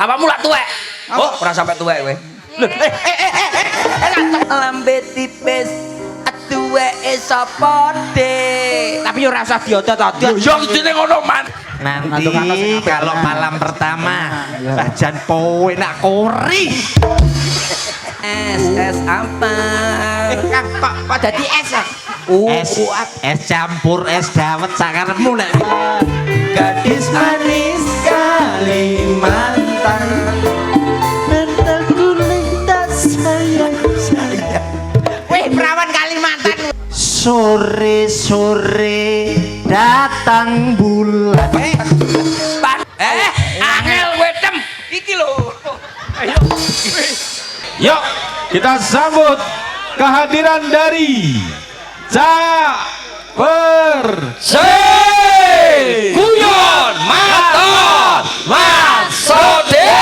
Apamu lak tuwek. Oh, ora sampe tuwek kowe. Lho, lambe tipis tuweke sapa Dik? Tapi ora usah diotot-otot. Yo isine ngono man. Nanti kalau malam pertama jajan kowe nak kori. Es apa? Kang kok dadi es ya? Es campur es dawet sakarepmu nek. Gadis manis Kalimantan. Mental gulita sayang. Wih, perawan Kalimantan. Sore-sore datang bulan. Angel wetem iki lho. Ayo. Yuk, kita sambut kehadiran dari Caper Guyon Maton Mas Sode.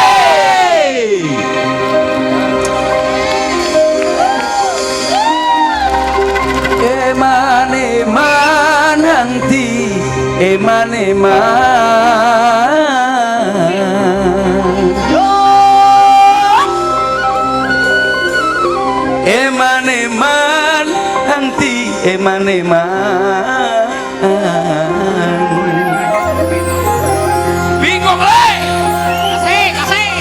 Eman hangti eman eman hangti eman bingung le kasih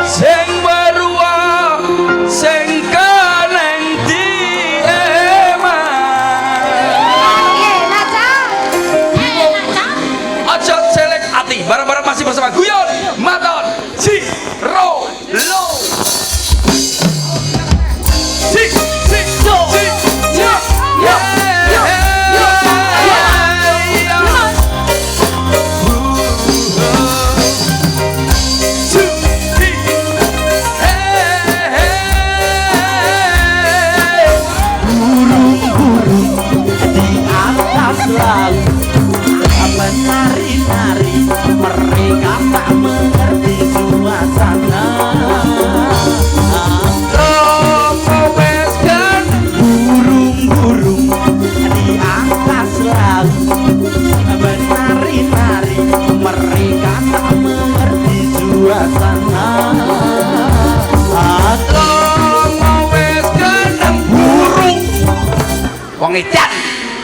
sing berua sing kaneng di aja celek ati bareng-bareng masih bersama Guyon Maton Si Ro Lo Si Do Si Yo Yo Yo Yo Burung-burung di atas laut menari-nari, mereka tak mengerti suasana. Burung-burung di atas laut menari-nari, mereka tak mengerti suasana. Wong edan.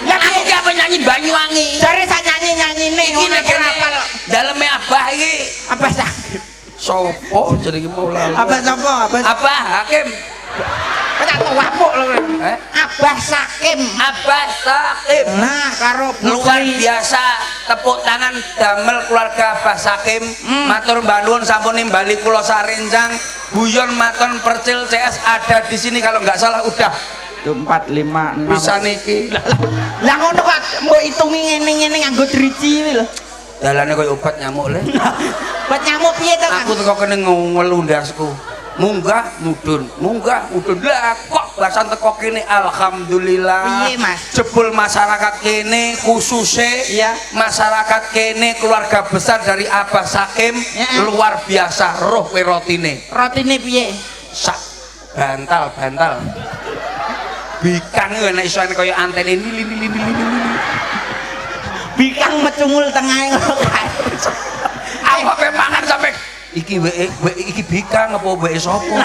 Ya aku ki apa nyanyi Banyuwangi. Jare sak nyanyi-nyanyine Iki ngono nek kira apal. daleme Abah iki. Apa sakit? Sopo jenenge Maulana? Apa sapa? Abah Hakim. Kok wapuk lho. Abah Sakim. Abah Sakim. Nah, karo Luar biasa tepuk tangan damel keluarga Abah Sakim. Matur nuwun sampun nimbali kula sarencang. Guyon Maton Percil CS ada di sini kalau nggak salah udah 4 5 6 bisa niki. Lah ngono kok mbok hitungi ngene-ngene nganggo driji iki lho. Dalane koyo obat nyamuk le. Buat nyamuk piye to, Kang? Aku teko kene ngelundasku. Munggah mudun lah kok bahasan teko kene alhamdulillah. Piye, Mas? Jebul masyarakat kene khususnya Iya. masyarakat kene keluarga besar dari Abah Sakim Ya. luar biasa roh kowe rotine. Rotine piye? Sak bantal bikang nek iso kaya antene lili. Bikang mecungul tengahe ngono kae. Apa kowe mangan sampe iki iki bikang apa weke sapa?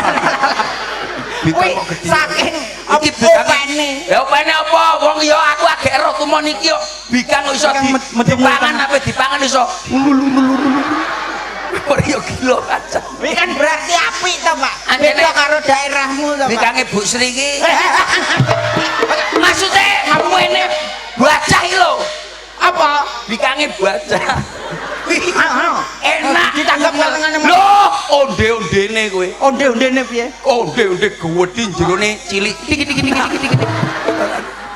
Bikang kok gede. Saking Iki opene. Ya opene apa? Wong ya aku agek ero tumon iki yo bikang kok iso dipangan apa dipangan iso. Ora yo gila aja. Kuwi kan berarti apik to, Pak. Anjene- Beda karo daerahmu to, Pak. Bikange Bu Sri iki. Maksudnya kamu ini bacah iki lho. Apa? Bikange bacah. Enak Ditanggap kalengane. Loh, onde-ondene kowe. Onde-ondene piye? Onde-onde gedhe jerone cilik. Tik.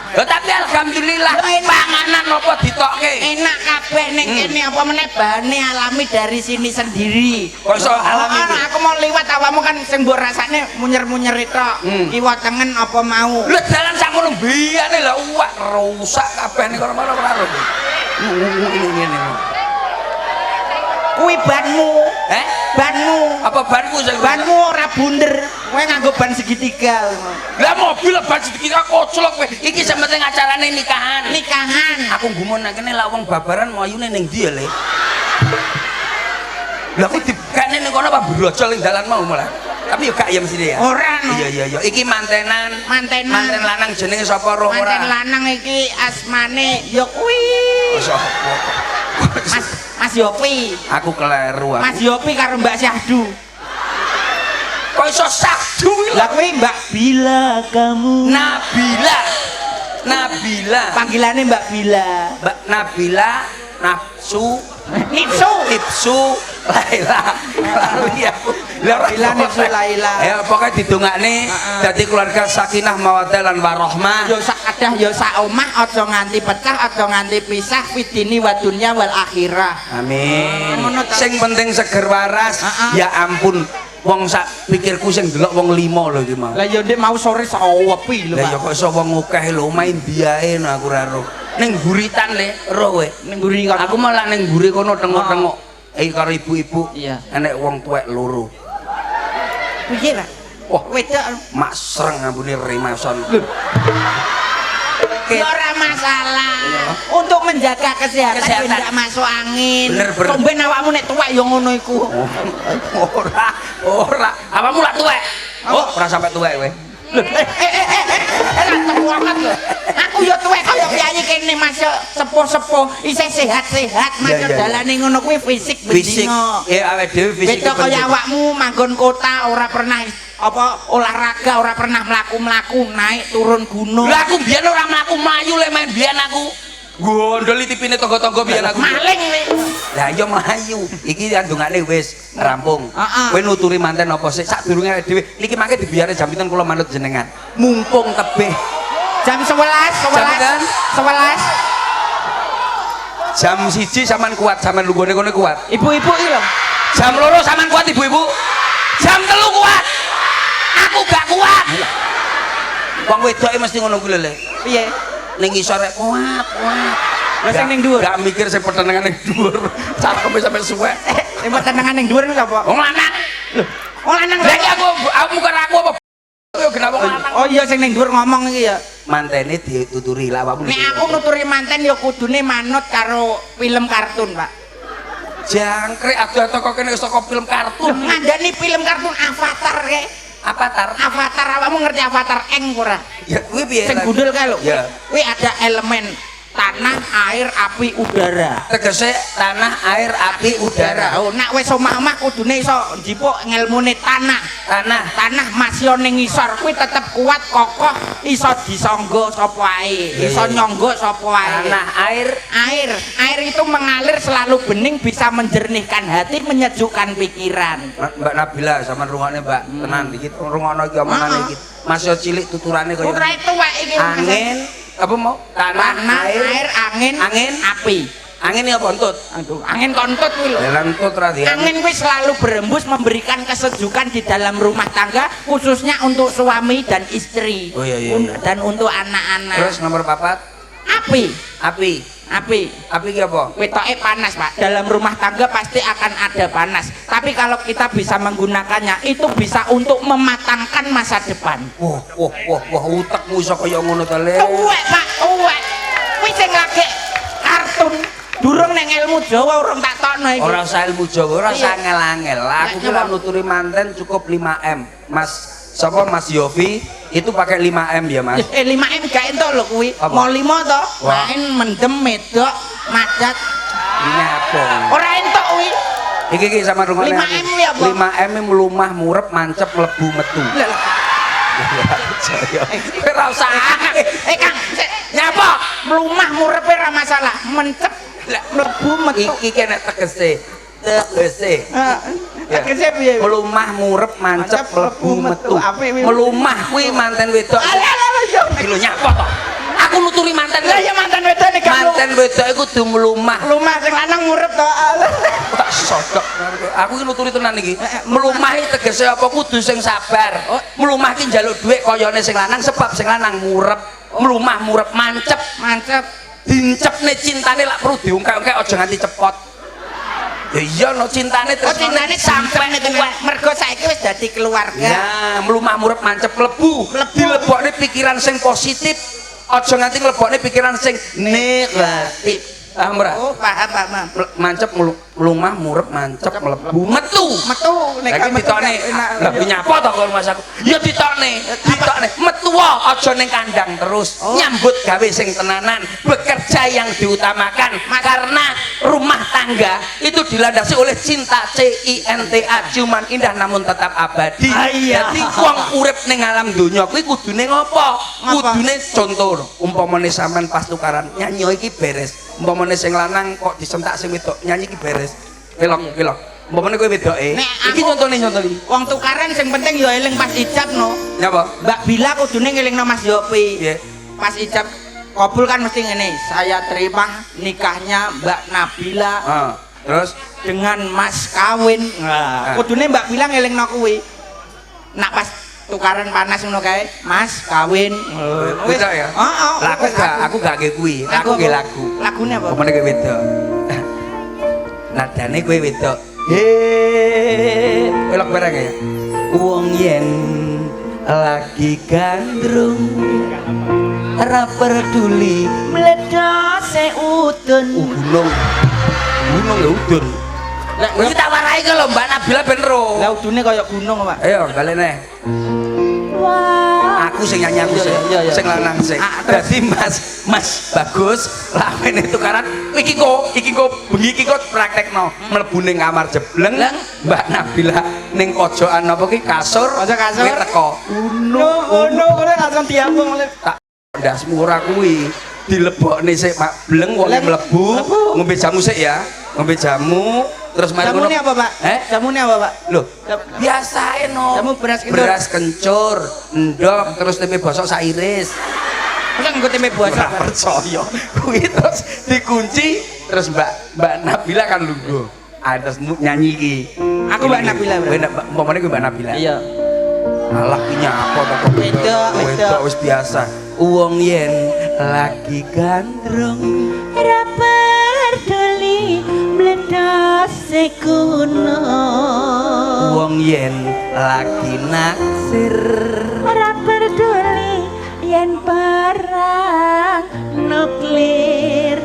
Ya tapi alhamdulillah panganan apa ditokke. Enak kabeh ning kene apa meneh bahane alami dari sini sendiri. Kok iso alami kuwi? Aku mau liwat awamu kan sing mbok rasane munyer-munyer tok. Kiwa tengen apa mau? Lho dalan sakmono biyane lha uwak rusak kabeh ning kono-kono karo. Ngene. Kuwi banmu. Banmu. Apa banku sing Banmu ora bunder. Kowe nganggo ban segitiga. lah mobil ban sedikit koclok kowe. Iki sing penting acarane nikahan. Nikahan. Aku gumun nang kene lak wong babaran mau ayune ning ndi ya, Le? Lah kuwi Megane ning kono apa brojol ning dalan mau malah. Tapi yo gak ya mesti ya. Ora no. Iya. Iki mantenan. Mantenan. Manten lanang jenenge sapa roh ora? Manten lanang iki asmane ya kuwi. Sapa? Mas Yopi. Aku keliru aku. Mas Yopi karo Mbak Syahdu. Kok iso Syahdu Lah kuwi Mbak Bila kamu. Nabila. Panggilannya Mbak Bila. Mbak Nabila, Nafsu, Nipsu. Laila. Lali aku. Nabila, Nipsu, Laila. Ya pokoknya didongakne dadi keluarga sakinah mawaddah lan warahmah. Yo sak kadah yo sak omah aja nganti pecah, aja nganti pisah fitini wa dunya wal akhirah. Amin. Ngono ta. Sing penting seger waras. Ya ampun. Wong sak pikirku sing delok wong 5 lho iki mau. Lah yo ndek mau sore sawepi lho. Lah ya kok iso wong akeh lho main biae no aku ora ro. Ning guritan le, ro kowe. Ning mburi kono. Aku malah ning mburi kono tengok-tengok. Karo ibu-ibu. Iya. Enek wong tuwek loro. Piye, Pak? Wah, Wedok. mak sreng ampune Remason. Ya ora masalah. Untuk menjaga kesehatan tidak masuk angin. Bener. Tumben awakmu nek tuwek ya ngono iku. Ora. Apamu lak tuwek? Oh, ora sampe tuwek kowe. Banget lho. Aku ya tuwek kaya piyayi kene masuk sepuh-sepuh isih sehat-sehat masuk dalane ngono kuwi fisik bendino. Ya awake dhewe fisik. Beda kaya awakmu manggon kota ora pernah apa olahraga, ora pernah mlaku-mlaku naik turun gunung. Lah aku biyen ora mlaku mlayu lek main biyen aku. Gondoli tipine tangga-tangga biyen aku. Maling nih. Lah iya mlayu. Iki andungane wis rampung. Kowe nuturi manten apa sih? Sadurunge awake dhewe niki mangke dibiare jam pinten kula manut jenengan. Mumpung tebih Jam 11. Jam 1 sampean kuat, sampean lunggone kono kuat. Ibu-ibu iki lho. Jam 2 sampean kuat ibu-ibu. Jam 3 kuat. Aku gak kuat. Wong wedoke mesti ngono kuwi lho. Piye? Ning isor rek kuat. Lah sing ning dhuwur. Gak mikir sing petenengan ning dhuwur. Cakeme sampe suwek. Sing petenengan ning dhuwur niku sapa? Wong lanang. Lho, wong lanang. Lah iki aku bukan aku apa yo kenapa wong lanang. Oh iya sing ning dhuwur ngomong iki ya. Mantene dituturi lah awakmu. Nek aku nuturi manten ya kudune manut karo film kartun, Pak. Jangkrik adu-adu kok kene saka film kartun. Ngandani film kartun Avatar kae. Avatar awakmu ngerti Avatar Eng ora? Ya kuwi piye? Sing gundul kae lho. Ya. Kuwi ada elemen tanah, air, api, udara. Tegese tanah, air, api, udara. Oh, nak wis omah-omah kudune iso njipuk ngelmune tanah. Tanah masih ning ngisor kuwi tetep kuat kokoh, iso disangga sapa ae, iso nyangga sapa ae. Tanah, air itu mengalir selalu bening, bisa menjernihkan hati, menyejukkan pikiran. Mbak Nabila sama rungokne Mbak, tenan dikit rungokno iki omongane iki. Masih cilik tuturane kaya Ora tuwek iki. angin apa mau? Tanah, air, angin, api. Angin ya kontut. Aduh, angin kontut kuwi lho. Lentut ra dia. Angin kuwi selalu berembus memberikan kesejukan di dalam rumah tangga khususnya untuk suami dan istri. Oh, iya. Dan untuk anak-anak. Terus nomor 4? Api ki apa? Wetoke panas, Pak. Dalam rumah tangga pasti akan ada panas. Tapi kalau kita bisa menggunakannya, itu bisa untuk mematangkan masa depan. Wah, utekmu iso kaya ngono to, Le. Tuwek, Pak, tuwek. Kuwi sing lagi kartun. Durung nang ilmu Jawa urung tak tokno iki. Ora usah ilmu Jawa, ora usah angel-angel. Aku ki lak nuturi manten cukup 5M. Mas Yofi itu pakai 5M ya, Mas. 5M gak entuk lho kuwi. Mau 5 to. Main mendem medok madat. Ini apa? Ora entuk kuwi. Iki sama rungokne. 5M kuwi apa? 5M melumah, murep, mancep, mlebu, metu. Ora usah. Kang, nyapa? Melumah murepe ora masalah. Mencep mlebu metu. Iki kene tegese. Tegese piye? Melumah, murep, mancep, mlebu, metu. Melumah kuwi manten wedok. Iki lho nyapa to? Aku nuturi manten. Lah ya manten wedok nek manten wedok iku kudu melumah. Melumah sing lanang murep to. Tak sodok. Aku iki nuturi tenan iki. Melumah iki tegese apa kudu sing sabar. Melumah iki njaluk dhuwit kayane sing lanang sebab sing lanang murep. Melumah, murep, mancep. Dincepne cintane lak perlu diungkek-ungkek aja nganti cepot. Ya iya no cintane terus cintane sampe mergo saiki wis dadi keluarga. Ya, melumah murep mancep mlebu. Dilebokne pikiran sing positif, aja nganti nglebokne pikiran sing negatif. Paham ora? Oh, paham. Mancep mlumah murep mancep mlebu metu. Metu nek Lagi ditokne. Lah nyapa to karo Mas aku? Ya ditokne. Metu aja ning kandang terus. Nyambut gawe sing tenanan, bekerja yang diutamakan karena rumah tangga itu dilandasi oleh cinta CINTA, cuman indah namun tetap abadi. Jadi wong urip ning alam donya kuwi kudune ngopo? Kudune contoh umpamane sampean pas tukaran nyanyi iki beres. Umpamane sing lanang kok disentak sing wedok nyanyi iki beres. Kelok. Umpamane kowe wedoke. Iki contone. Wong tukaran sing penting ya eling pas ijab no. Nyapa? Mbak Bila kudune ngelingno Mas Yopi. Piye? Pas ijab kabul kan mesti ngene, saya terima nikahnya Mbak Nabila. Terus dengan mas kawin. Nah, kudune Mbak Bila ngelingno kuwi. Nak pas tukaran panas ngono kae, Mas kawin. Wis ya? Heeh. Lah aku gak nge kuwi. Aku nge lagu. Lagune apa? Umpamane kowe wedok. Nadane kowe wedok. Elok barang ya. Wong yen lagi gandrung ora peduli mledose udun. Gunung ya udun. Lah iki tak warai ke lho Mbak Nabila ben ro. Lah udune kaya gunung, Pak. Ayo balene. Aku sing nyanyi aku sing lanang sing. Dadi Mas bagus lawene tukaran iki kok bengi iki kok praktekno mlebu ning kamar jebleng Mbak Nabila ning pojokan apa ki kasur kowe teko Ngono langsung diambung oleh tak ndasmu ora kuwi dilebokne sik Pak bleng wong mlebu ngombe jamu sik ya ngombe jamu terus mari jamune apa Pak? Jamune apa Pak? Loh biasae no jamu beras kencur endok terus tempe bosok sairis. Masa nggo tempe bosok percaya kuwi terus dikunci terus Mbak Nabila kan lungguh terus nyanyi iki aku Mbak Nabila umpamane kuwi Mbak Nabila iya alah ki nyapa to wedok wis biasa wong yen lagi gandrung ora peduli mledose gunung wong yen lagi naksir ora peduli yen perang nuklir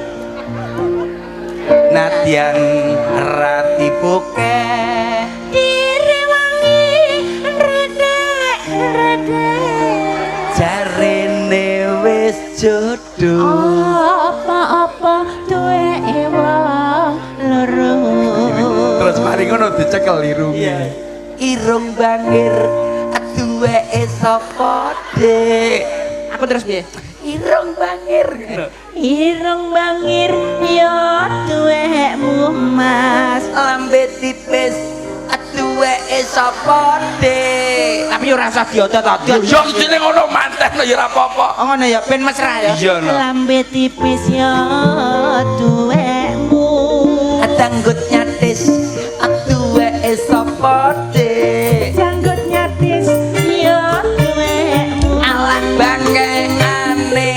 nadyan rati bokeh direwangi redek jarene wis jodoh apa-apa duwe wong loro terus mari ngono dicekel irunge irung bangir duweke sapa Dik aku terus piye irung bangir ya duwekmu Mas lambe tipis duweke sapa Dik tapi ora usah diodot-odot yo mestine ngono manten ya ora apa-apa oh ngono ya ben mesra ya iya no lambe tipis ya duwekmu tanggut nyatis duweke sapa Dik janggut nyatis ya duwekmu alah bangkeane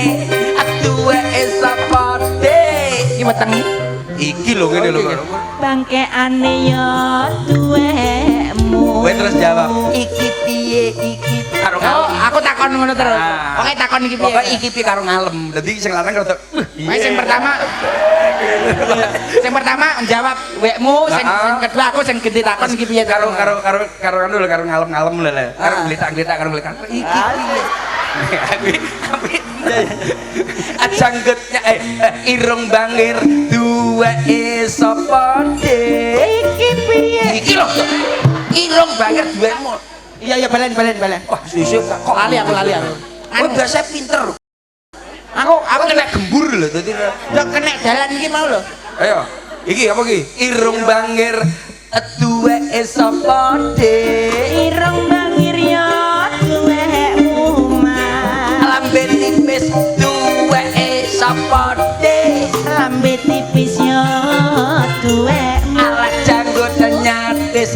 duweke sapa Dik iki weteng iki lho ngene lho bangkeane ya duwekmu kowe terus jawab iki piye iki karo oh aku takon ngono terus pokoke takon iki piye pokoke iki piye karo ngalem dadi sing lanang rada sing pertama jawab wekmu sing kedua aku sing gede takon iki piye karo anu lho karo ngalem-ngalem lho karo gletak-gletak karo gletak iki piye ajanggutnya irung bangir duweke sapa Dik iki piye iki lho irung bangir duwekmu iya balen wah sisuk kok lali aku kowe biasa pinter aku kena gembur lho dadi yo kena dalan iki mau lho ayo iki apa iki irung bangir duweke sapa Dik irung bangir ya duwekmu Mas lambe tipis duweke sapa Dik lambe tipis ya duwekmu alat janggut nyatis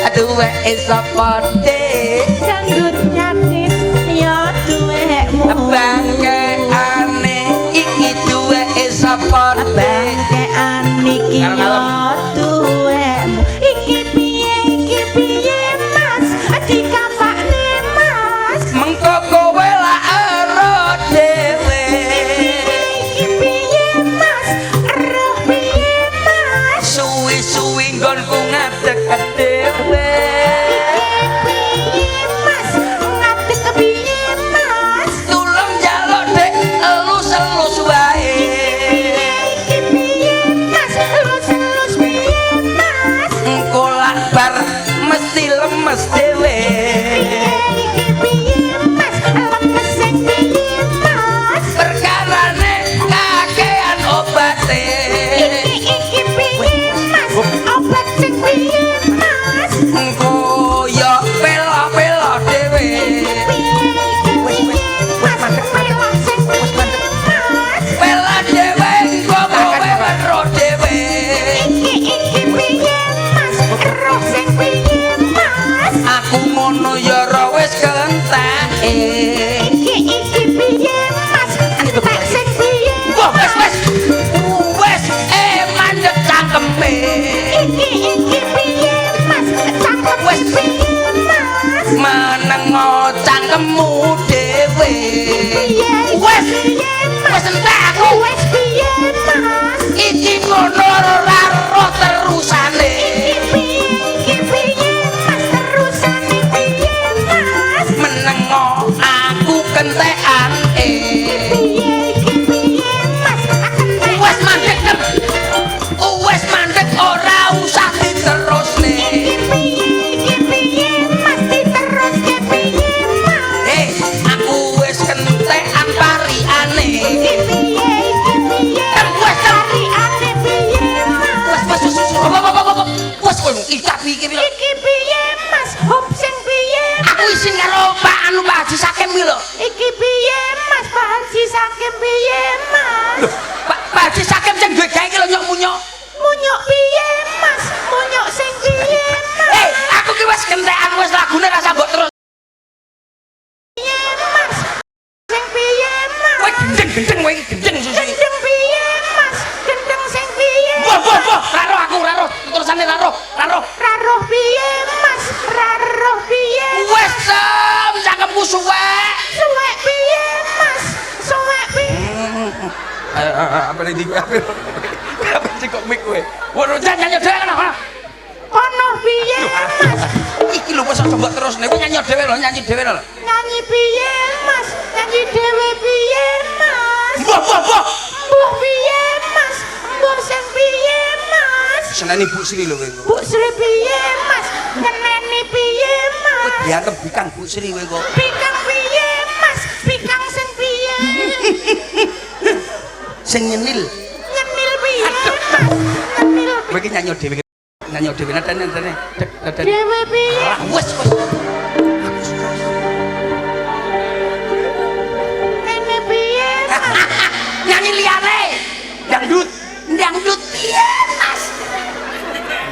duweke sapa Dik janggut nyatis ya duwekmu bangkeane iki duweke sapa Dik bangkeane iki ya duwekmu iki piye Mas dikapakne Mas mengko kowe lak ero dhewe iki piye Mas koyo pelo-pelo dhewe pelo dhewe engko kowe weruh dhewe aku ngono ya ora wis kenteke wah wis mandek cangkeme menengo cangkemmu dhewe wis entek aku iki ngono ora roh terusane menengo aku kentekan wis mandek ora usah diterusne aku wis kentekan pariane Iki piye Mas? Hop sing piye? aku isin karo Pak anu Pak Haji Sakem iki lho Iki piye Mas? Pak Haji Sakem piye Mas? Pak Haji Sakem sing duwe gawe iki lho nyok-munyok Munyuk piye Mas? Munyuk sing piye Mas? aku ki wis kentekan wis lagune rasa mbok terus Piye Mas? Sing piye Mas? kowe gendeng kowe iki gendeng susu Gendeng piye Mas? Gendeng sing piye? wah raro terusane raro Raroh piye Mas? Raroh piye? wes cangkemku suwek Suwek piye Mas? Suwek piye? apa nih apa sih kok mik kowe waduh nyanyi dhewe kan Kono piye Mas? iki lho wis coba terus nek nyanyi dhewe lho Nyanyi piye Mas? Nyanyi dhewe piye Mas? mbah Mbuh piye Mas? Mbuh sing piye Mas? seneni Bu Sri lho kowe Bu Sri piye Mas? Ngeneni piye Mas? dianggep bikang Bu Sri kowe kok Pikang piye Mas? Pikang sing piye? sing nyenil Nyenil piye Mas? Nyenil kowe iki nyanyi dhewe nadane dhewe piye? wes Kene piye Mas? nyanyi liyane dangdut piye Mas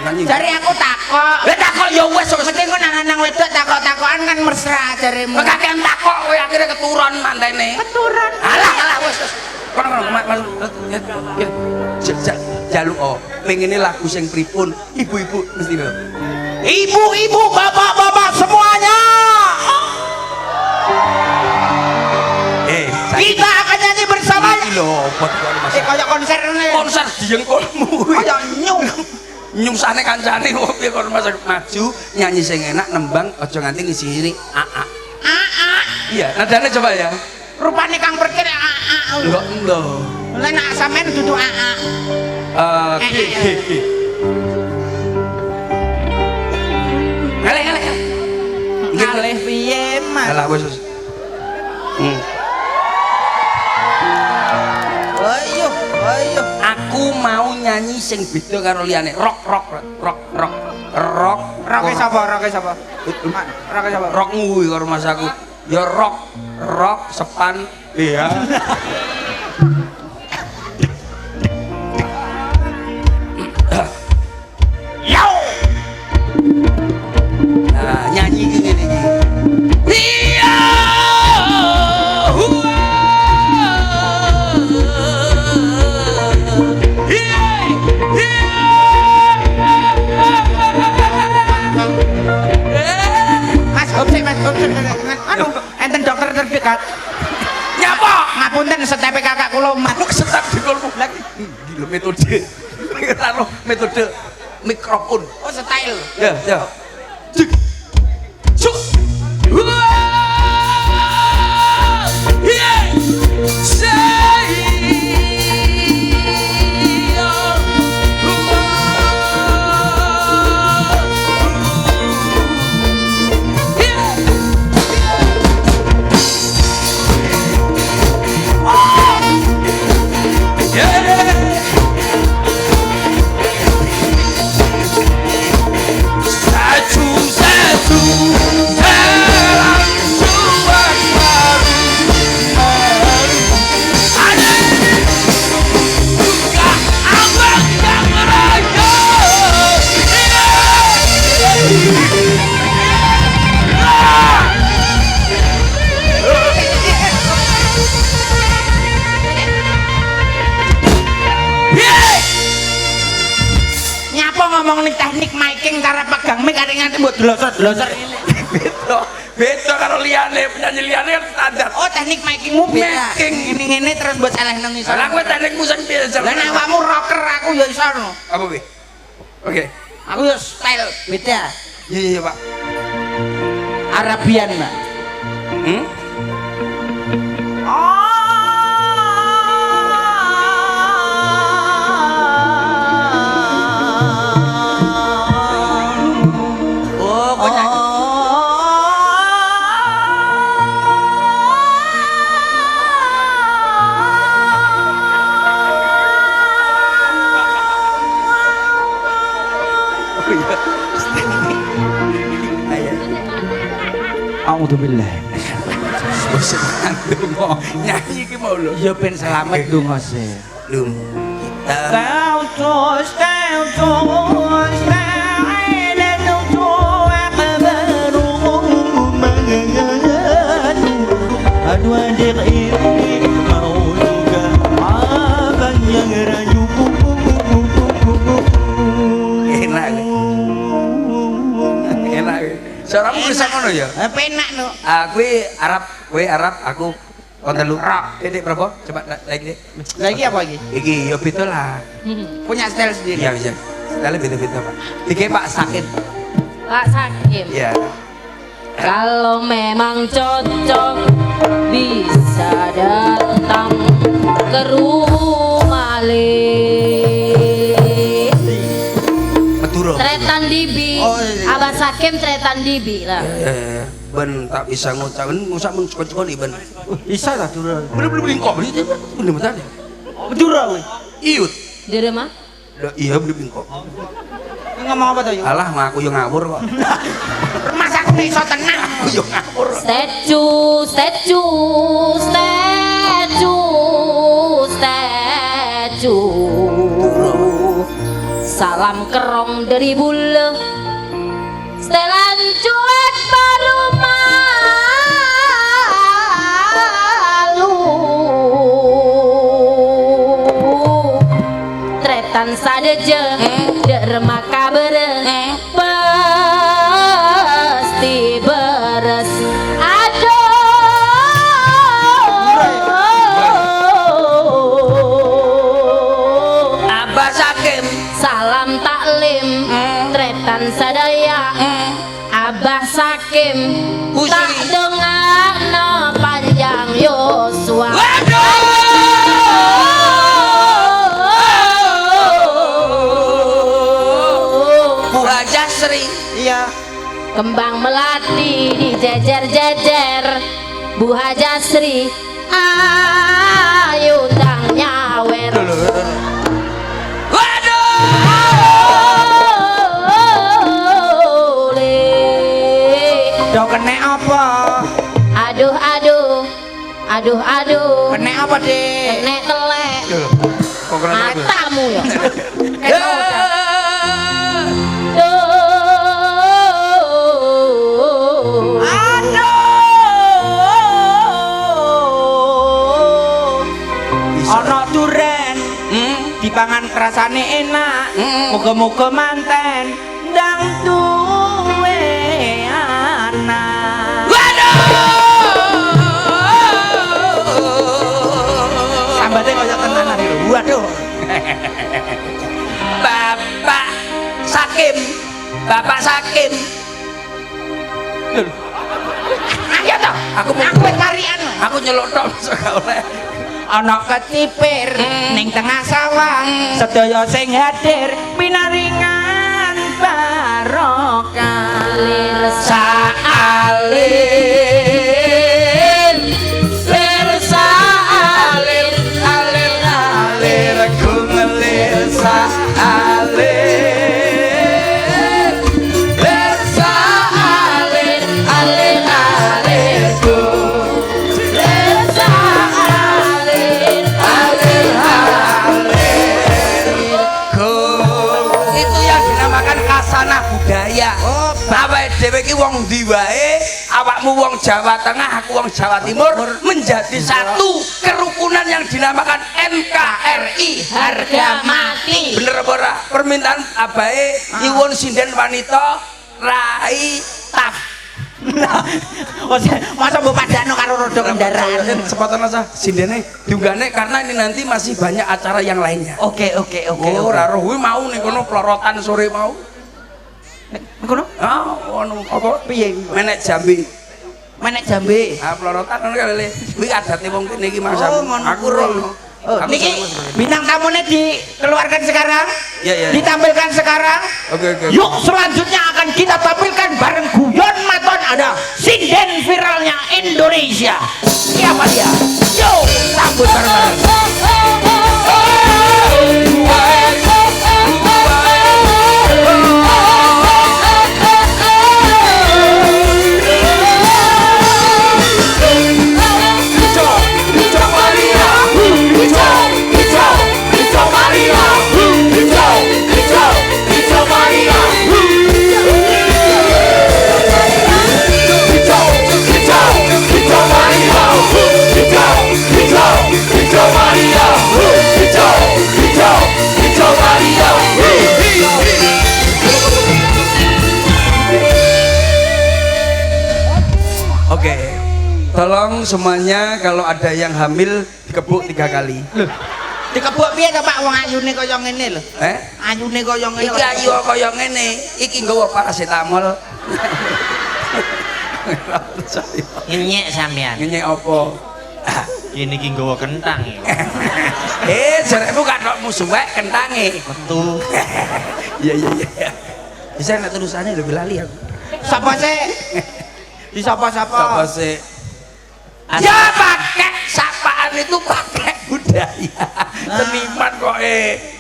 nyanyi Jare aku takok. lah takok ya wes Mesti engko nang wedok takok-takokan kan mesra jaremu. kakean takok kowe akhirnya keturun mantene Keturun. alah wes kono jaluk pengene lagu sing pripun ibu-ibu mesti lho Ibu-ibu, bapak-bapak semuanya. Kita akan nyanyi bersama. iki lho bot Kaya konser dieng kolmu kaya nyung. nyungsane kancane kok piye kon maju nyanyi sing enak nembang aja nganti ngisi lirik iya nadane coba ya Rupane Kang Perkir enggak Lah nek sampean dudu Ngalih Ngalih piye Mas? alah wis Ayo. aku mau nyanyi sing beda karo liyane rock Roke sapa? Roke sapa? rock nguwi karo mas aku ya rock sepan iya nah nyanyi gini iya Mas, anu, enten dokter terdekat. nyapa Ngapunten setepe kakak kula manuk setap di kolmu lagi gila metode taruh metode mikrofon Oh, style. ya cuk cuk Berarti buat delosor ini. Beda karo liyane, penyanyi liyane kan standar. Oh, teknik makingmu beda. Ngene terus buat salah nang isor. Lah kowe teknikmu sing piye? Lah nek awakmu rocker aku ya isor no. Apa kuwi? Oke. Aku ya style beda. Iya, Pak. Arabian, Mbak. Oh, kok nyanyi. Alhamdulillah. Bosen ndonga. Nyanyi iki mau lho. Ya ben selamat donga sih. Lho. Kau terus Aduh adik ini mau juga abang yang rayu Enak. Enak. Suaramu bisa ngono ya? penak no. Kowe Arab, aku konten lu. Dedek berapa? Coba lagi deh. Lagi apa lagi? Iki yo beda lah. Punya style sendiri. Iya bisa. Style beda-beda, Pak. Iki Pak Sakin. Pak Sakim. Iya. Kalau memang cocok bisa datang ke rumah Madura. Tretan Dibi. Oh, iya. Abah Sakim Tretan Dibi lah. Ben tak bisa ngucapin musak mun suka-suka nih ben. Bisa lah dulu. Bener-bener kok bener-bener. Dura we. Iut. Di rumah? Iya bener-bener kok. Ngomong apa tuh? Alah mah aku yo ngawur kok. Masa aku iso tenang. Aku yo ngawur. Statue salam kerong dari bule setelan cuek baru malu tretan sadeje derma kabar pasti beres salam taklim tretan sadaya Abah Sakim tak dongakno panjang Yosua Bu Hajah Sri. Iya. kembang melati dijejer-jejer Bu Hajah Sri ayu tang nyawer Do kene apa? Aduh Kene apa, Dik? kene telek Kok keren aku? matamu ya Ana duren dipangan rasane enak muga-muga manten ndang duwe anak sambate kaya tenanan lho waduh Bapak Sakim. ayo toh aku tarian Aku nyelok tok gak oleh. ana kecipir ning tengah sawah sedaya sing hadir pinaringan barokah Saalin Saalin alir ku ngelir Saalin Saalin alirku Saalin alirku itu yang dinamakan kasanah budaya. Awake dhewe iki wong ndi wae, awakmu wong Jawa Tengah, aku wong Jawa Timur, menjadi satu kerukunan yang dinamakan NKRI, harga mati. Bener apa ora? Permintaan abahe Iwun sinden wanita Rai Taf. Masa mbok padano karo roda kendaraan. Sepatan aja sindene diunggahne karena ini nanti masih banyak acara yang lainnya. Oke. Ora roh kuwi mau ning kono plorotan sore mau. Ngono? Anu apa Piye? menek jambe. Menek jambe. Plorotan ngono kali. Kuwi adate wong kene iki Mas. Aku rono. Niki bintang tamunya dikeluarkan sekarang, Ya. ditampilkan sekarang. Oke. Yuk selanjutnya akan kita tampilkan bareng Guyon Maton, ada sinden viralnya Indonesia. Siapa dia? Yuk sambut bareng-bareng. Oke. Tolong semuanya kalau ada yang hamil dikebuk 3 kali. Dikebuk piye to Pak, wong ayune kaya ngene lho. Ayune kaya ngene. Iki ayu kaya ngene. Iki nggawa paracetamol. Ngenyek sampean. Ngenyek apa? Ini ki nggawa kentang ya. Jarekmu gak tok musuhek kentange. Metu. Iya. Bisa nek tulisane lho lali aku. Sapa sih? Di sapa-sapa? Sapa sih? Ya pakai sapaan itu pakai budaya. Seniman kok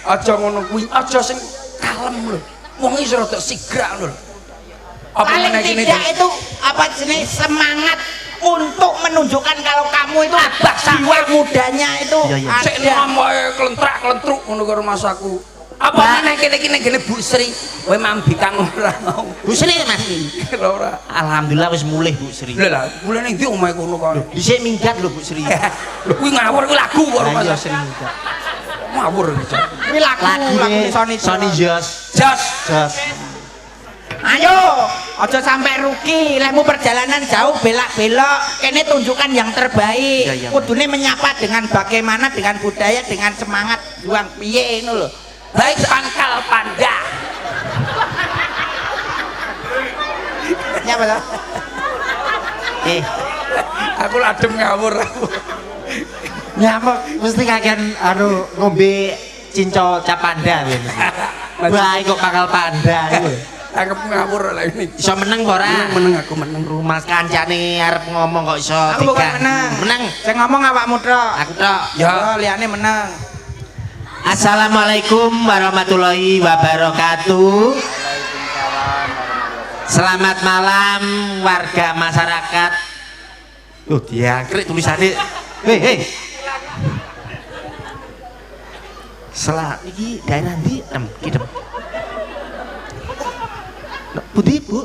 aja ngono kuwi, aja sing kalem lho. Wong iso rada sigrak lho. Apa Paling tidak itu apa jenis semangat untuk menunjukkan kalau kamu itu jiwa mudanya itu sik nom wae klentrak-klentruk ngono karo masaku. Apa meneh kene iki ning gene Bu Sri, kowe mambi kang ora mau. Bu Sri Mas. Ora. Alhamdulillah wis mulih Bu Sri. Lha lah, mulai ning ndi omahe kono kok. Dhisik minggat lho Bu Sri. Lho kuwi ngawur kuwi lagu karo Iya Mas. Sri minggat. Ngawur iki. Kuwi lagu Sony Jos. Jos. Ayo, aja sampai rugi. Lemu perjalanan jauh belak-belok, kene tunjukkan yang terbaik. Iya. Kudune menyapa dengan bagaimana, dengan budaya, dengan semangat juang piye ngono lho. Baik pangkal panda. Nyapa to? Aku ladem ngawur aku. Nyapa mesti kakean anu ngombe cinco capanda ngene. Wah, kok bakal panda iku. Anggap ngawur lah ini. Iso meneng apa ora? Meneng aku meneng. Rumah kancane arep ngomong kok iso Aku bukan menang. Meneng. Sing ngomong awakmu tok. Aku tok. Ya. Liyane menang. Assalamualaikum warahmatullahi wabarakatuh. Selamat malam warga masyarakat. Loh, diangkrik tulisannya. Hei. Iki daerah ndi? Kidem. Budi Bu.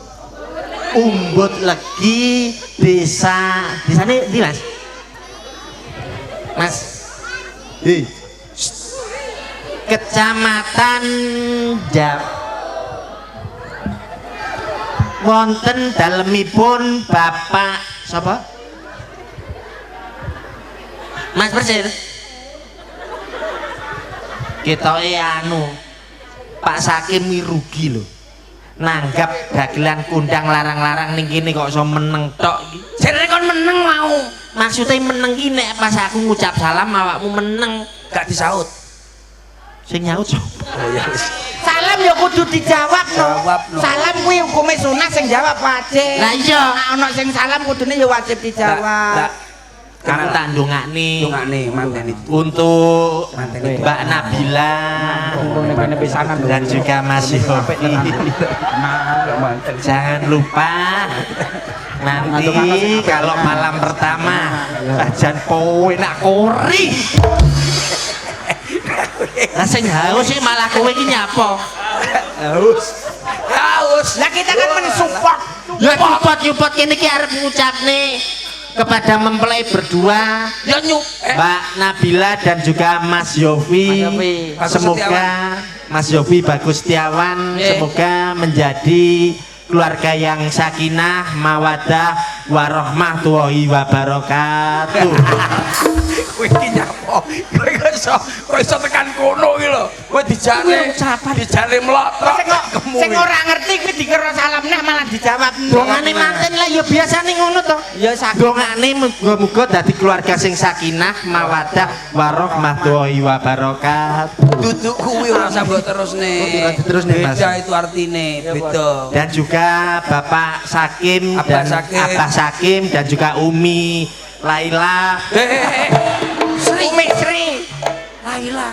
Umbut Legi desa. Desane ndi, Mas? Mas. Hei. Kecamatan wonten dalemipun Bapak sapa? Mas Persir. Ketoke anu Pak Sakim rugi lho. Nanggap dagelan kundang larang-larang ning kene kok iso meneng tok iki. Jare kon meneng mau. Maksudnya meneng ki nek pas aku ngucap salam awakmu meneng Gak disaut. sing nyaut sapa? Oh ya wis. Salam ya kudu dijawab no. Jawab, no. Salam kuwi hukume sunah sing jawab wajib. Lah iya. Nek ana sing salam kudune ya wajib dijawab. Kamu tak ndongakne. Dongakne manten itu. Untuk Manten itu. Mbak Nabila dan juga Mas Yofi. Jangan lupa nanti kalau malam pertama ajan kowe nak kori. Lah sing haus sih malah kowe iki nyapa? Haus. Lah kita kan mensupport. Ya nyupot kene iki arep ngucapne kepada mempelai berdua Ya nyuk. Mbak Nabila dan juga Mas Yofi. Bagus Semoga Mas Yofi Bagus Setiawan semoga menjadi keluarga yang sakinah, mawaddah, warahmatullahi wabarakatuh. Kowe iki nyapa? Kowe iso tekan kono iki lho. Kowe dijane mlotok. Sing ora ngerti kuwi dikira salam neh malah dijawab. Dongane manten lah ya biasane ngono to. Ya sakinah. Dongane muga-muga dadi keluarga sing sakinah, mawaddah, warahmatullahi wabarakatuh. Duduk kuwi ora usah mbok terusne. Ora diterusne, Mas. Beda itu artine, beda. Dan juga Bapak Sakim Abah dan Sakim. Abah Sakim dan juga Umi Laila. Umi Sri. Laila.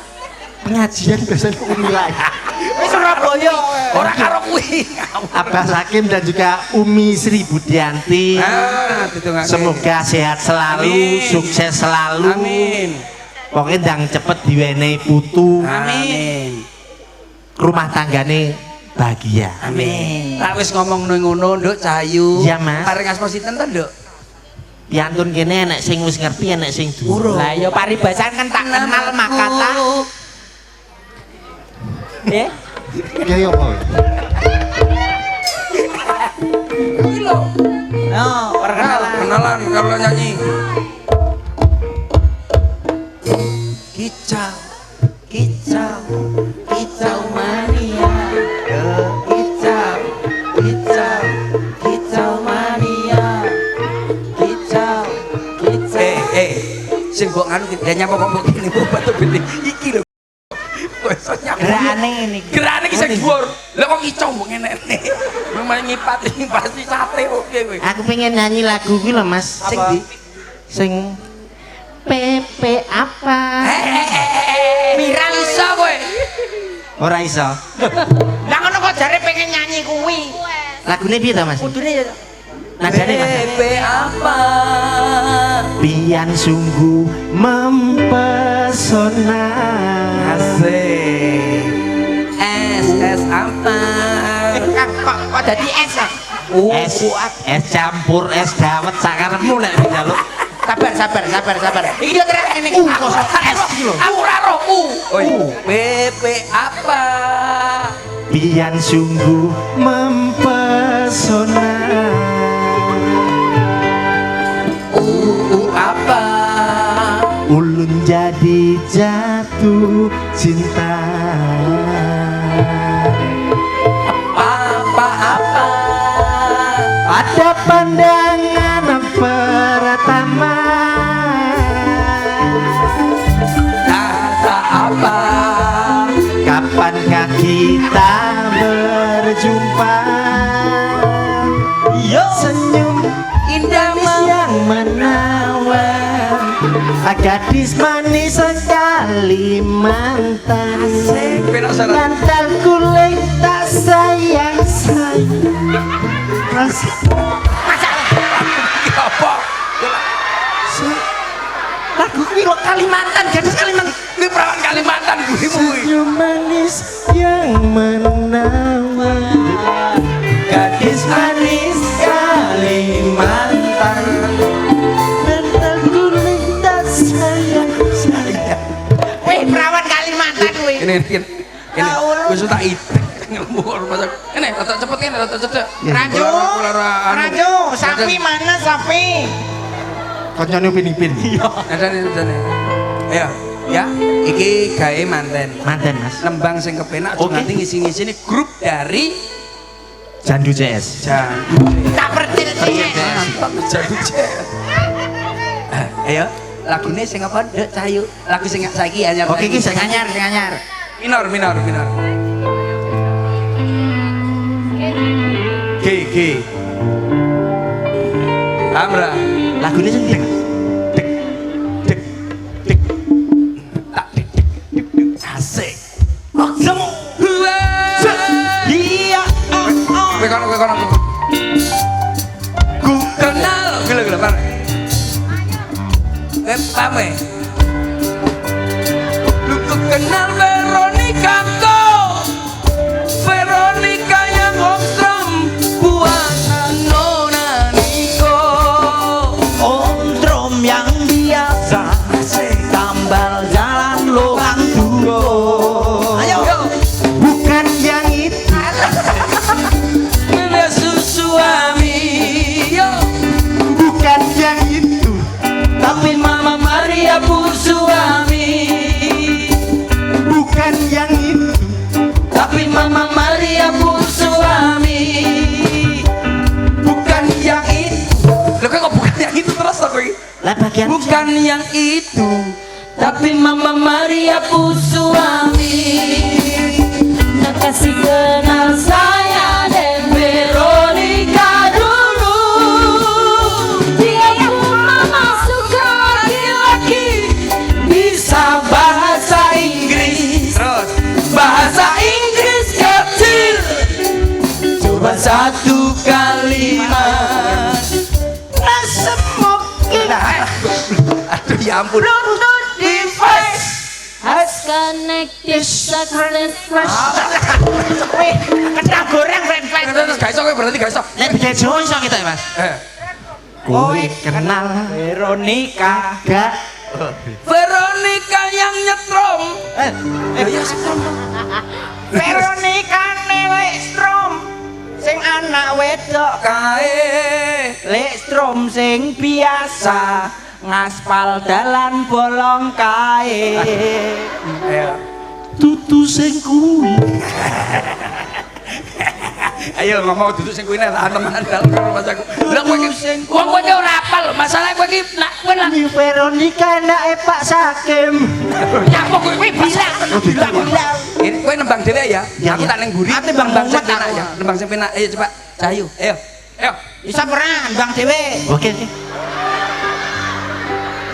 Pengajian biasanya Umi Laila. Wis Surabaya. Ora karo kuwi. Abah Sakim dan juga Umi Sri Budianti. Ditungake. Semoga sehat selalu, Amin. sukses selalu. Amin. Pokoknya ndang cepet diwenehi putu. Amin. Rumah tanggane bahagia. Amin. Tak wis ngomong ngono, Nduk Cahayu. Iya, Mas. Paring asma sinten to, Nduk? Piantun kene enek sing wis ngerti, enek sing durung. Lah ya paribasan kan tak kenal makata. Eh? Ya apa? Kuwi lho. Oh, perkenalan. Kenalan kalau nyanyi. Kicau, kicau, kicau mania. Kicau, kicau, kicau mania. Kicau, kicau. Sing mbok nganu dia nyapa kok mbok kene mbok batu gede. Iki lho. Wes nyapa. Gerane ini. Gerane iki sing dhuwur. Lah kok kicau mbok ngene. Memang nyipati pasti sate oke kowe. Aku pengen nyanyi lagu kuwi lho, Mas. Sing di Sing PP apa? Mirang iso kowe. Ora iso. Lah ngono kok jare pengen nyanyi kuwi. Lagune piye to, Mas? Kudune ya. Nadane, Mas. PP apa? Pian sungguh mempesona. Asik. Es apa? Kok dadi es ah? Es campur es dawet sakarepmu nek njaluk. Sabar. Iki yo terus ngene. Kosong es iki lho. Aku ora roh. PP apa? Pian sungguh mempesona. Apa? Ulun jadi jatuh cinta. Apa? Pada pandangan pertama. Kata apa? Kapankah kita berjumpa? Yo senyum Indah yang menawan, gadis manis Kalimantan. Asik, penasaran. Mantan kulit tak sayang. Apa? Lagu kuwi Kalimantan, gadis Kalimantan. Ini perawan Kalimantan gue. Senyum manis yang menawan, gadis manis Kalimantan. Mantan kulit tak sayang. Wih, perawan Kalimantan kuwi. Ini. Wis tak ide. Ini, rata cepet ini, rata cepet. Ranju, sapi mana sapi? Koncone Upin-Ipin. Ada nih. Ayo, ya. Iki gawe manten. Manten, Mas. Nembang sing kepenak Oke. nanti ngisi-ngisi ini grup dari Jandu CS. Jandu. Tak pertil sih. Mantap Jandu Jazz. Ayo, lagune sing apa? Nduk Cahayu. Lagu sing saiki anyar. Oke, iki sing Anyar. minor. G. Amra. Lagune sing ndi? Asik. Maksemu. Iya. Kowe kono. Ku kenal. Gila par. Pame. Ku kenal Veronica yang Ostrom buana Nona Niko. Ontrom yang biasa, tambal jalan lokan duro. Ayo. Bukan yang itu. Menesu Lah bagian bukan yang itu, tapi Mama Maria Pusuami. Nak kasih kenal saya dan Veronica dulu. Dia yang Mama suka laki-laki, Bisa bahasa Inggris, terus bahasa Inggris kecil. Coba satu kalimat. Aduh ya ampun. Bluetooth device has connected successfully. Wih, kena goreng ren-ren. Terus gak iso kowe berarti gak iso. nek beda Jawa iso kita ya Mas. Kowe kenal Veronica. gak? Veronica yang nyetrum. Ya setrum. Veronica Nelek Strom sing anak wedok Kae Lek Strom sing biasa ngaspal dalan bolong kae. Tutu sing kuwi. ayo ngomong duduk sing kuwi nek temenan dalem karo Mas aku. Lah kowe iki wong kowe iki ora apal, masalah kowe iki nak kowe lah Ni Veronica anake Pak Sakim. nyapa kowe bilang. Ini kowe nembang dhewe ya. Aku tak ning mburi. Ate Bang nembang sing Muhammad penak ya. Nembang sing penak. Ayo coba. Cahayu. Ayo. Ayo. Bisa peran Bang Dewe. Oke.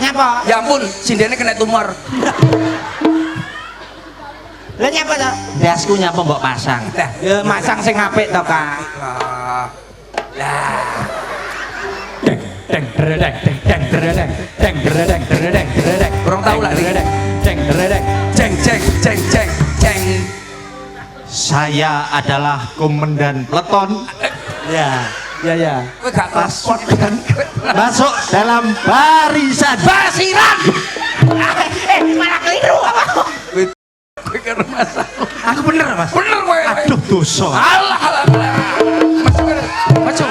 Nyapa? Ya ampun, sindene kena tumor. Lah nyapa to? Dasku nyapa mbok pasang. Lah, Ya masang sing apik to, Kak. lah. Deng dredeng deng dredeng deng dredeng dredeng dredeng. Kurang tahu lah nih. Deng dredeng. Ceng ceng ceng ceng ceng. Saya adalah komandan peleton. Ya. Ya. Kowe gak paspor kan. Masuk dalam barisan. Basiran. Malah keliru apa? Kowe karo masalah. Aku bener Mas. Bener kowe. Aduh dosa. Alah alah. Maju.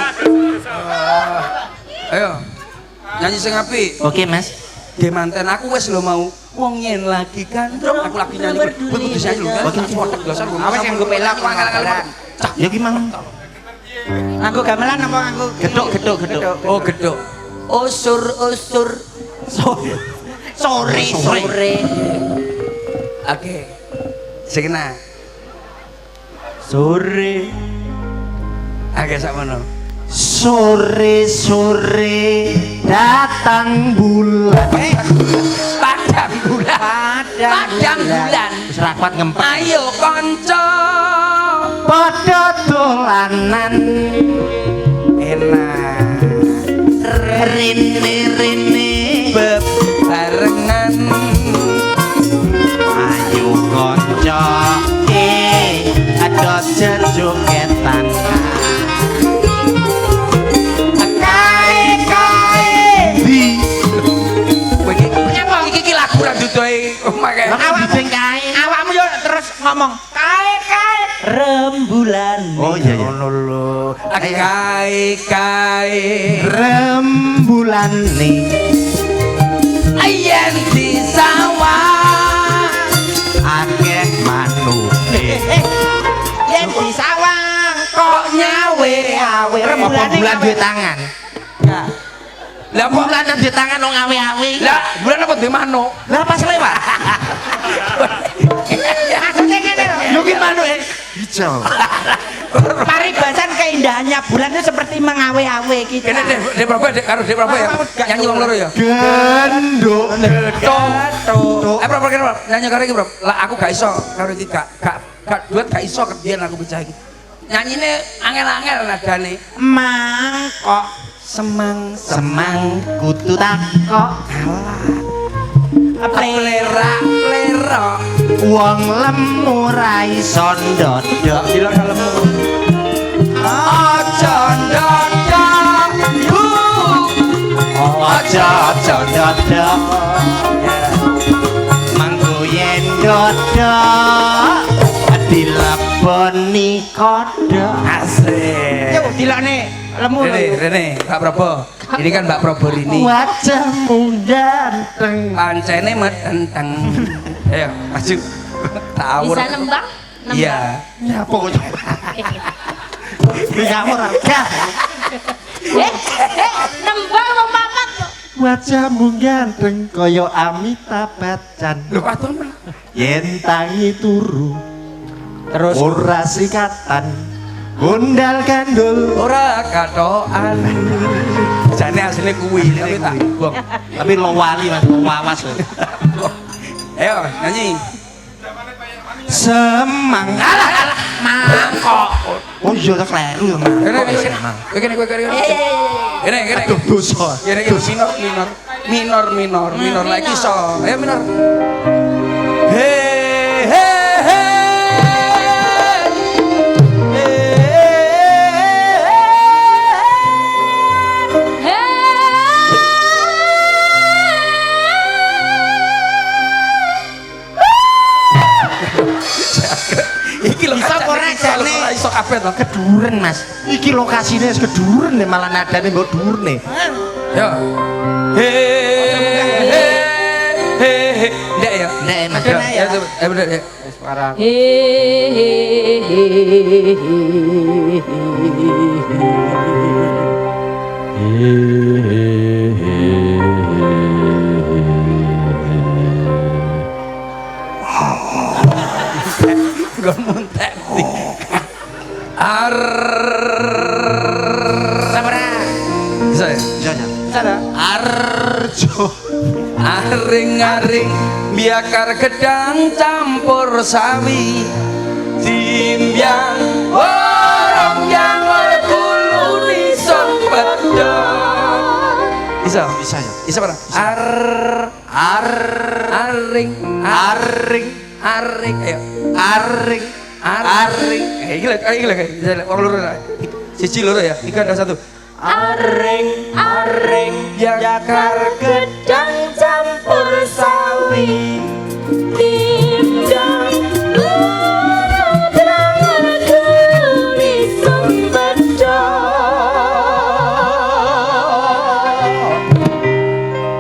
Ayo. Nyanyi sing apik. Oke Mas. Ge manten aku wis lho mau wong yen lagi gandrung aku lagi nyanyi kowe kudu nyanyi lho kan. Awas yang gue pelak Angel-angel. Ya gimana? Aku gamelan apa aku Geduk. Oh gedok. Usur. sore. Oke. Sing kena. Sore. Oke sakmono. Sore datang bulan. Padang bulan. Wis ra kuat ngempet. Ayo kanca. Padha dolanan. Enak. Rene Bebarengan. Ayo kanca ada jejogetan. Di Kowe iki lagu ra dudoe omahe. Awakmu sing kae. Awakmu yo terus ngomong kae rembulan. Oh iya ya. Ngono lho. Kae. Rembulan nih Ayen di sawah. akeh manuke. Yen di sawang kok nyawe awe Apa rembulan bulan duwe tangan? Lah kok Bulan duwe tangan wong awe-awe. lah bulan apa duwe manuk? Lah pas lewat. Maksudnya ngene lho. Yo ki manuke hijau. Paribasan keindahannya bulan itu seperti mengawe-awe kita. Kene Dek Prabu Dek karo Dek Prabu ya. Nyanyi wong loro ya. Genduk. Tok. Prabu kene nyanyi karo iki, Bro. Lah aku gak iso karo iki gak duet gak iso kedien aku pecah iki. Nyanyine angel-angel nadane. Mangkok Semang Kutu takok plera. wong lemu ra iso ndodok. dilok dalemmu. Aja ndodok. Aja ndodok. Mangko yen ndodok dileboni kodhok. Asik. Yuk dilokne lemu lho. Rene, Mbak Prabu. Ini kan Mbak Prabu Rini. Wajahmu ganteng. Pancene medenteng. Ayo, maju. Tawur. Bisa nembang? Iya. Nyapa kok coba? Kamu ra. Nembang wong papat kok. wajahmu ganteng kaya Amitabh Bachchan. Lho katon men. Yen tangi turu Terus ora sikatan gondal gandul. Ora katokan. Jane asline kuwi tapi tak buang. Tapi lo wali Mas, lo wawas lho. Ayo nyanyi. Semang. alah mangkok. Oh iya tak kleru. Kene. Kene. Aduh dosa. Kene minor lagi so. Ayo minor. Iki lho Iso ora jane? Iso kabeh to. Keduren Mas. Iki lokasine wis keduren nih malah nadane mbok durne. Yo. Ndek ya. Ndek Mas. Ya bener ya. Sekarang Gon muntek. Sabra. Bisa ya? Sada. Arjo. Aring-aring biakar gedang campur sawi timbyang warong yang kuluni son pedang. Bisa Bisa ya. bisa apa? Aring ayo aring iki lho wong loro siji loro ya iki ada satu Aring biakar gedang campur sawi timdang terang geni sembedang.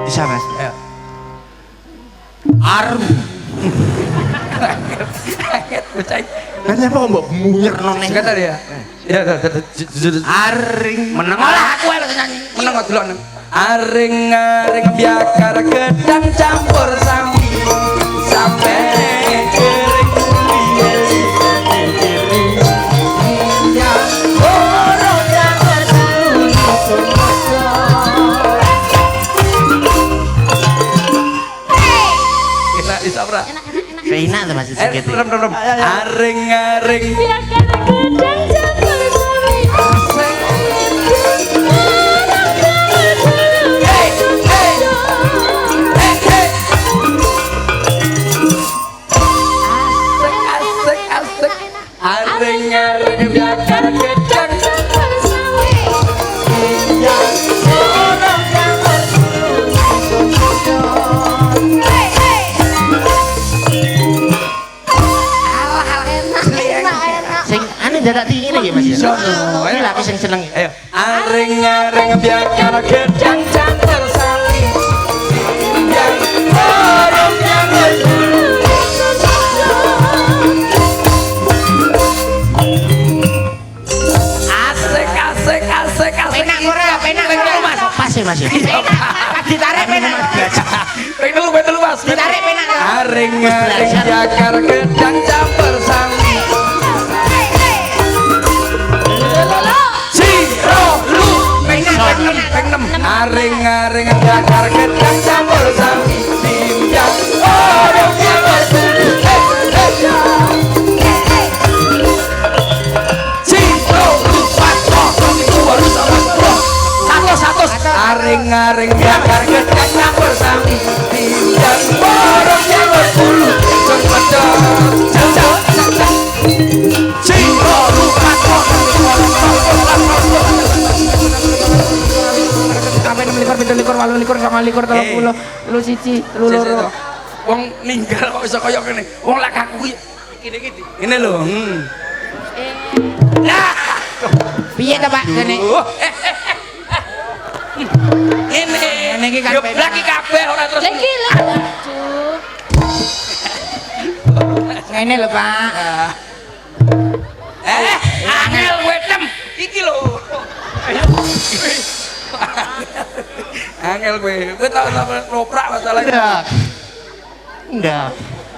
Bisa Mas. ayo Aru. bocah Kan apa mbok munyer noneng. sebentar ya ya Aring meneng lah aku harus nyanyi meneng kok dulu aring biakar gedang campur sawi sampai kering ya orang yang kita isabra Enak tuh Mas sedikit. rem aring Biarkan gedang campur sawi asik aring biakar gedang campur sawi enak. Sing ane dadak tinggi lagi Mas. Iso. Ini lah aku sing seneng. ayo aring biakar gedang campur sawi yang orang yang asik Penak ora, penak ora Mas. Pas ya Mas ya. Ditarik penak. Ping telu Mas. Ditarik penak. Aring biakar gedang campur sawi. Siro lu ping 6. Aring biakar gedang campur sawi. Timjang orang yang berbulu. Siro lu patok itu baru sama satu. Aring biakar gedang campur sawi. Timjang orang yang berbulu. Siro lu patok. Sampai 6 likur, 8 likur, 9 likur, 30, 30 siji, 30 loro. Wong ninggal kok iso kaya kene. Wong lek aku kuwi iki. Ngene lho. Piye ta Pak jane? Ngene. Ngene iki kan Geblak iki kabeh ora terus. Lagi lah. Ngene lho Pak. Angel wetem iki lho. Angel kowe. Kowe tau noprak masalahnya. Ndak. Ndak.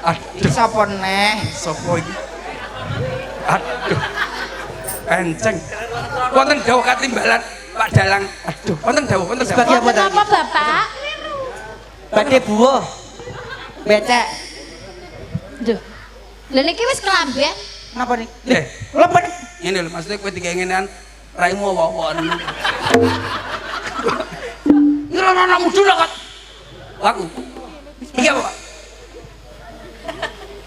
Aduh, Sapa neh? sapa iki? Aduh. Enceng. Wonten dawuh katimbalan Pak Dalang. Aduh, wonten dawuh, wonten dawuh. Sebagai apa Wonten tadi? apa Bapak? Badhe buah. Becek. Duh. Lha niki wis kelamben. Napa nih? Nggih. Lho ben Ngene lho, maksudnya kowe dikengenan raimu apa-apa. Iki lho ana mudhun kok. Aku. Iki apa, Pak?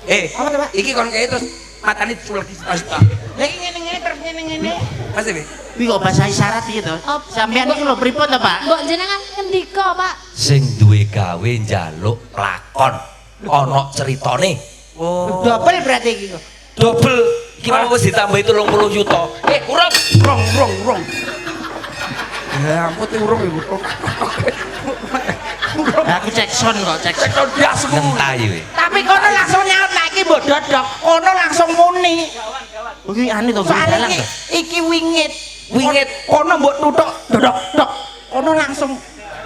Apa tuh, Pak? Iki kon kae terus matane diculek di sita-sita. Lah iki ngene-ngene terus ngene-ngene. Mas Dewi. Kuwi kok bahasa isyarat iki to? Apa? Sampeyan iki lho pripun to, Pak? Mbok jenengan ngendika, Pak? Sing duwe gawe njaluk lakon ana critane. Double berarti iki kok. Double iki mau wis ditambahi 30 juta. Kurang. Rong. Ya ampun te urung iku. Aku cek son kok, cek. Cek ndas ku. Ngentahi kowe. Tapi kono langsung nyaut nek iki mbok dodok. Kono langsung muni. Oh, kuwi ane to, Soale dalang to. iki wingit. Wingit. Kono mbok tutuk dodok dok. Kono langsung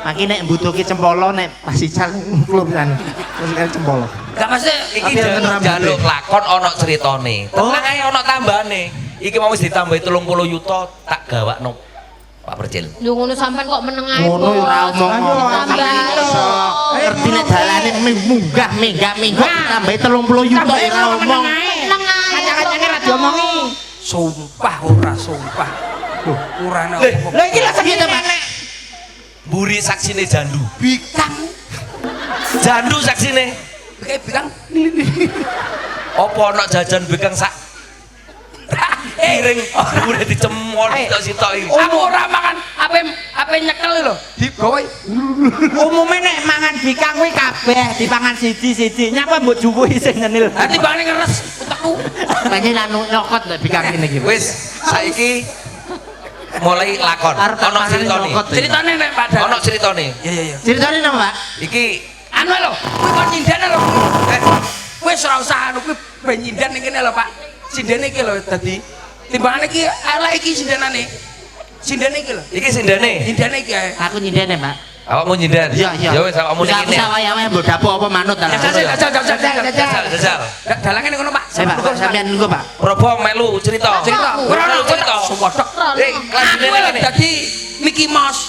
Maki nek mbutuhke cempala nek pas ical klub kan. Terus kan cempala. Gak mesti Iki Tapi enten rambute. njaluk lakon ana critane. Tenang ae ana tambahane. Iki mau wis ditambahi 30 juta tak gawakno Pak Percil. Lho ngono sampean kok meneng ae. Ngono ya ora omong-omong. Tambah. Iso ngerti nek dalane munggah minggat tambahi 30 juta tambah ora omong. Meneng ae. kancang-kancane ra diomongi. Sumpah ora sumpah. Loh, urane apa? Lah iki lah segini Pak. Mburi saksine jandu. Bikang. Jandu saksine. Kayak bikang. Apa ana jajan bekang sak piring udah dicemol sitok-sitok iki. Aku ora mangan ape nyekel lho. Digawe Umume nek mangan bikang kuwi kabeh dipangan siji-siji. Nyapa mbok juwuhi sing nyenil. ati bangane ngeres utekku. Panjen anu nyokot lho bikang ngene iki. Wis saiki mulai lakon. Arep Ana panganan critane. nyokot. Ceritane nek Pak Dalang. Ana critane. Iya. Ceritane napa, Pak? Iki Anu lho, kuwi kon nyindane lho. Wis ora usah anu kuwi ben nyindan ning kene lho, Pak. Sindene iki lho dadi timbangane iki elek iki sindanane. Sindane iki lho. iki sindane. Nyindane iki ae. Aku nyindene, Pak. Awakmu nyindan. Iya. Ya wis awakmu ning kene. Sawayawe mbok dapuk apa manut ta. Jajal. Dalange ning kono, Pak. Pak, sampeyan engko, Pak. Probo melu cerita. Cerita. Ora melu cerita. Suwodok. Kelanjutane Aku lho kene. dadi Mickey Mouse.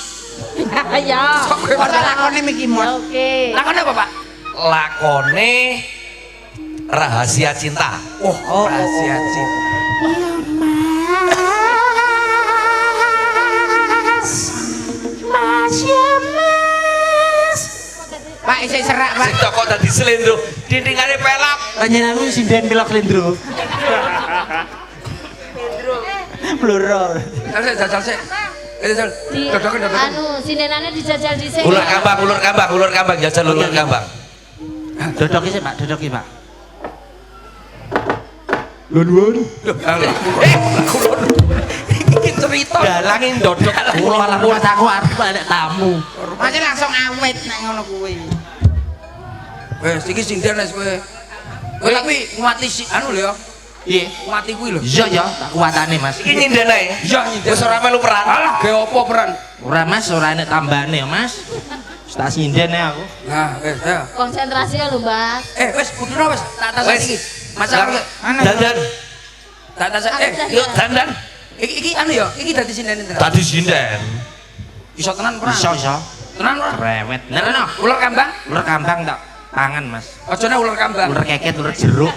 Ya. Kok lakone Mickey Mouse. Oke. Lakone apa, Pak? Lakone rahasia cinta. Oh, rahasia cinta. Pak isih serak, Pak. Sing kok dadi slendro, dindingane pelak. Panjenenganku sinden pilok lendro. Bluro. Jajal sik. Jajal. Di Dodoken. anu sindenane dijajal dhisik. Ulur kambang, jajal ulur kambang. Dodoki sih, Pak, dodoki, Pak. Kulon. Iki cerita. Dalangin dodok Kulo malah kuat aku arep nek tamu. Masih langsung awet nek ngono kuwi. Wes iki sinden wis kowe. Kowe kuwi nguati si anu lho ya. Iya. Nguati kuwi lho. Iya ya, tak kuatane, Mas. Iki nyinden ae. Iya nyindir. Wis ora melu perang. Alah, ge opo peran? Ora, Mas, ora enek tambane ya, Mas. Wis tak sinden aku. Nah, wes ya. Konsentrasi ya lho, Mas. Wes buduna wes. Tak tas Wes. iki. Masalah Dandan. tak tas Yuk dandan. iki anu ya, iki dadi sinden tenan. Tadi sinden. Iso tenan perang. Iso, iso. Tenan ora? Rewet. Nereno. Ular kambang? Ular kambang tak tangan, Mas. Ojone ular kambang. Ular keket, ular jeruk.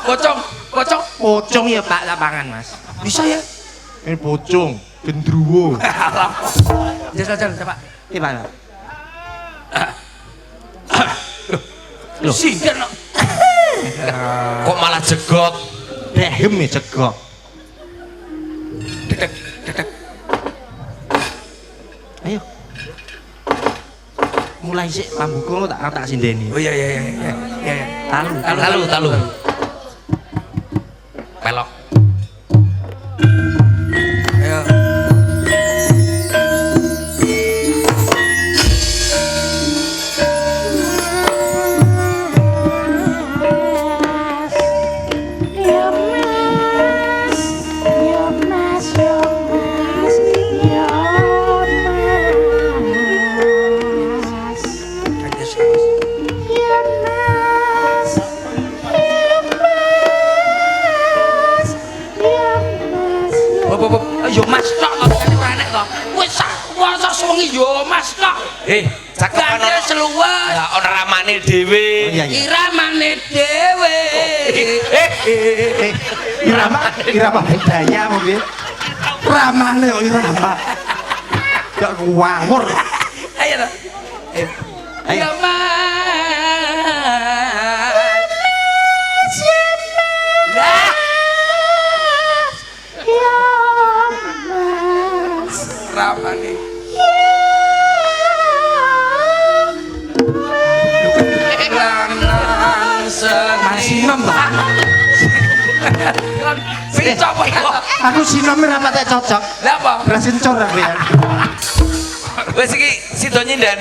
Pocong. Pocong ya, Pak, tak pangan, Mas. Bisa ya? Ini pocong, gendruwo. Jajal, Pak. Iya, Pak. Loh, sinden kok. Kok malah jegot. Dehem ya cegok. Dedek. Ayo. Mulai sik pambuka tak sindeni. Oh iya. Talu. Pelok. Ayo. Yo Mas tok to ora enek to. Wis sak wasa suwengi yo Mas tok. Cakep Gandel seluwes. Ya ana ramane dhewe. Iya iya. Iramane dhewe. Irama Hidayah mungkin. Ramane kok irama. Ya ngawur. Ayo to. Ayo. Yo Mas. Lah. Ramane. Lanang Sinem to. sing coba kok. Aku sinem ora patek cocok. Lah apa? Brasin cor aku ya. Wis iki sida nyinden.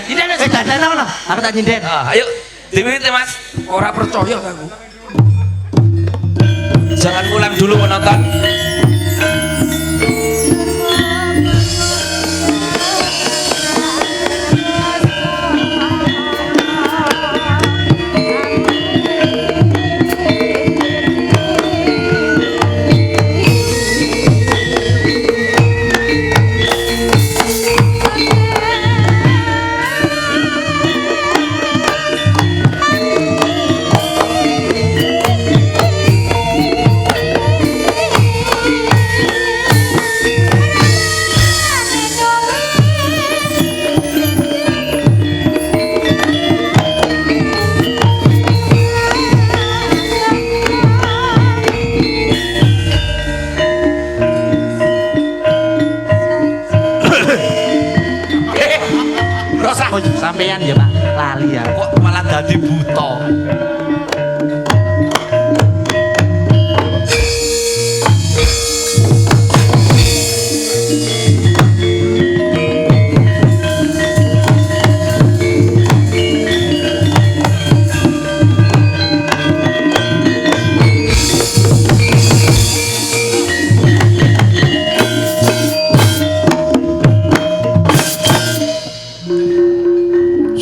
Dadan ngono. Aku tak nyinden. Ayo diwiwiti Mas. Ora percaya aku. Jangan pulang dulu penonton. Oh, sampean ya Pak, lali ya. Kok malah dadi buta.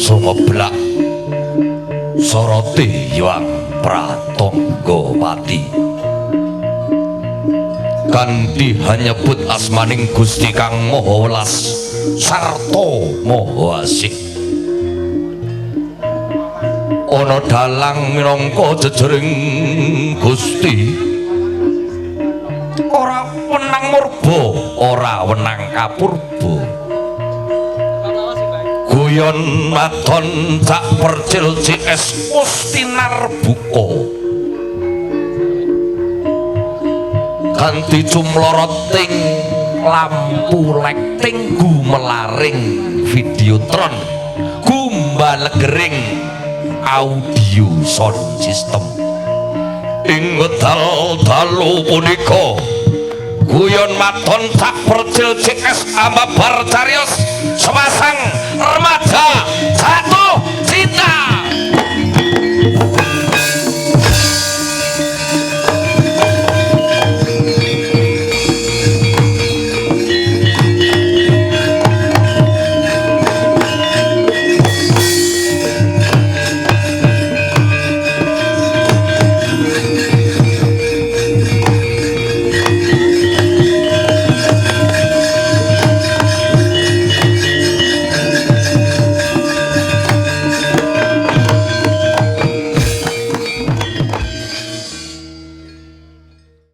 Sungoblak Soroti Hyang Pratonggopati kanthi hanyebut asmaning Gusti Kang Maha Welas sarta Maha Asih ana dalang minangka jejering Gusti ora wenang murba ora wenang kapurba guyon maton cak percil CS Mustinar buka kanthi cumloroting lampu lighting gumelaring videotron gumbalegering audio sound system ing wekdal dalu punika guyon maton cak percil CS ambabar carios sepasang remaja satu